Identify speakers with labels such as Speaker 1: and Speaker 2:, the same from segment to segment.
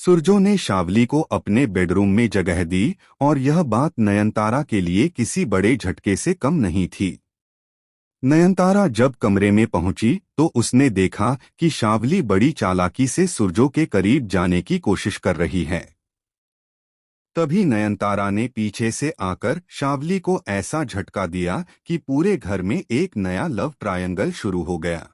Speaker 1: सुरजो ने शावली को अपने बेडरूम में जगह दी और यह बात नयनतारा के लिए किसी बड़े झटके से कम नहीं थी। नयनतारा जब कमरे में पहुंची तो उसने देखा कि शावली बड़ी चालाकी से सुरजो के करीब जाने की कोशिश कर रही है। तभी नयनतारा ने पीछे से आकर शावली को ऐसा झटका दिया कि पूरे घर में एक नया लव ट्रायंगल शुरू हो गया।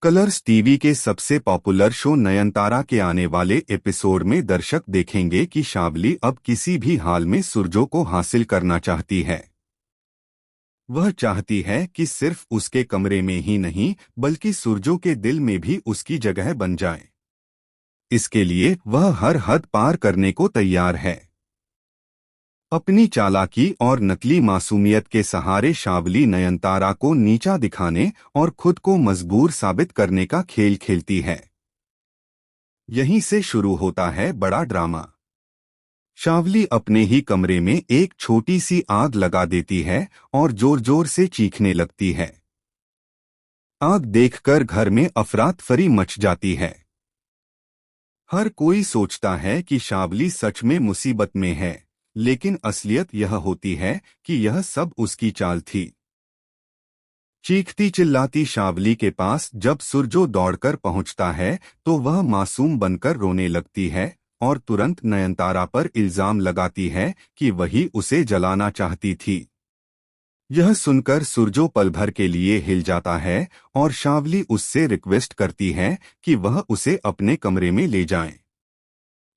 Speaker 1: कलर्स टीवी के सबसे पॉपुलर शो नयनतारा के आने वाले एपिसोड में दर्शक देखेंगे कि शावली अब किसी भी हाल में सुरजो को हासिल करना चाहती है। वह चाहती है कि सिर्फ उसके कमरे में ही नहीं बल्कि सुरजो के दिल में भी उसकी जगह बन जाए। इसके लिए वह हर हद पार करने को तैयार है। अपनी चालाकी और नकली मासूमियत के सहारे शावली नयनतारा को नीचा दिखाने और खुद को मजबूर साबित करने का खेल खेलती है। यहीं से शुरू होता है बड़ा ड्रामा। शावली अपने ही कमरे में एक छोटी सी आग लगा देती है और जोर जोर से चीखने लगती है। आग देखकर घर में अफरातफरी मच जाती है। हर कोई सोचता है कि शावली सच में मुसीबत में है, लेकिन असलियत यह होती है कि यह सब उसकी चाल थी। चीखती चिल्लाती शावली के पास जब सुरजो दौड़कर पहुंचता है तो वह मासूम बनकर रोने लगती है और तुरंत नयनतारा पर इल्जाम लगाती है कि वही उसे जलाना चाहती थी। यह सुनकर सुरजो पल भर के लिए हिल जाता है और शावली उससे रिक्वेस्ट करती है कि वह उसे अपने कमरे में ले जाए।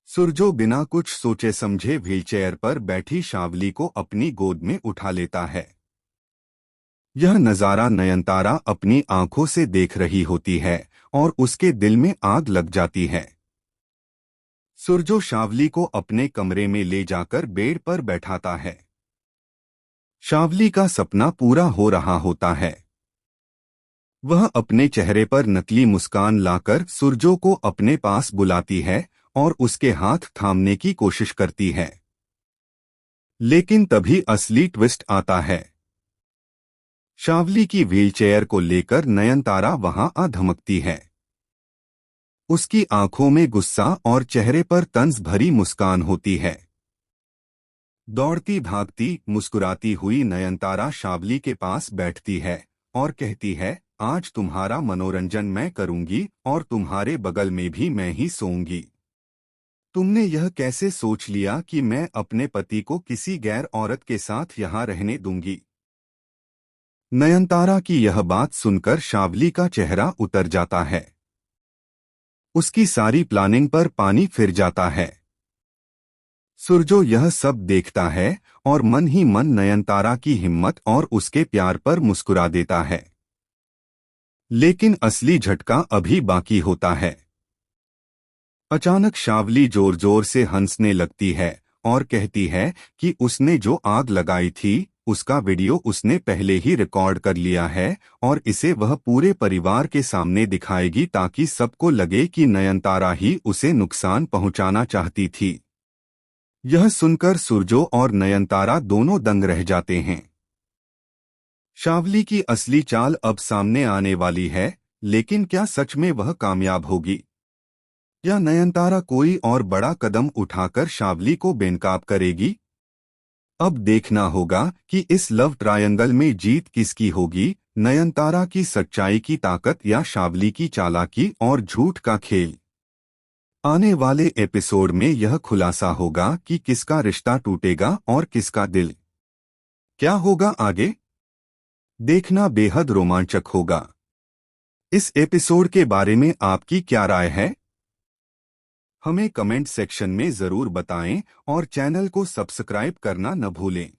Speaker 1: सुरजो बिना कुछ सोचे समझे व्हीलचेयर पर बैठी शावली को अपनी गोद में उठा लेता है। यह नजारा नयनतारा अपनी आंखों से देख रही होती है और उसके दिल में आग लग जाती है। सुरजो शावली को अपने कमरे में ले जाकर बेड पर बैठाता है। शावली का सपना पूरा हो रहा होता है। वह अपने चेहरे पर नकली मुस्कान लाकर सुरजो को अपने पास बुलाती है और उसके हाथ थामने की कोशिश करती है। लेकिन तभी असली ट्विस्ट आता है। शावली की व्हीलचेयर को लेकर नयनतारा वहां आ धमकती है। उसकी आंखों में गुस्सा और चेहरे पर तंज भरी मुस्कान होती है। दौड़ती भागती मुस्कुराती हुई नयनतारा शावली के पास बैठती है और कहती है, आज तुम्हारा मनोरंजन मैं करूंगी और तुम्हारे बगल में भी मैं ही सोऊंगी। तुमने यह कैसे सोच लिया कि मैं अपने पति को किसी गैर औरत के साथ यहाँ रहने दूंगी? नयनतारा की यह बात सुनकर शावली का चेहरा उतर जाता है। उसकी सारी प्लानिंग पर पानी फिर जाता है। सुरजो यह सब देखता है और मन ही मन नयनतारा की हिम्मत और उसके प्यार पर मुस्कुरा देता है। लेकिन असली झटका अभी बाकी होता है। अचानक शावली जोर जोर से हंसने लगती है और कहती है कि उसने जो आग लगाई थी उसका वीडियो उसने पहले ही रिकॉर्ड कर लिया है और इसे वह पूरे परिवार के सामने दिखाएगी ताकि सबको लगे कि नयनतारा ही उसे नुकसान पहुंचाना चाहती थी। यह सुनकर सुरजो और नयनतारा दोनों दंग रह जाते हैं। शावली की असली चाल अब सामने आने वाली है, लेकिन क्या सच में वह कामयाब होगी या नयनतारा कोई और बड़ा कदम उठाकर शावली को बेनकाब करेगी? अब देखना होगा कि इस लव ट्रायंगल में जीत किसकी होगी, नयनतारा की सच्चाई की ताकत या शावली की चालाकी और झूठ का खेल। आने वाले एपिसोड में यह खुलासा होगा कि किसका रिश्ता टूटेगा और किसका दिल। क्या होगा आगे, देखना बेहद रोमांचक होगा। इस एपिसोड के बारे में आपकी क्या राय है? हमें कमेंट सेक्शन में जरूर बताएं और चैनल को सब्सक्राइब करना न भूलें।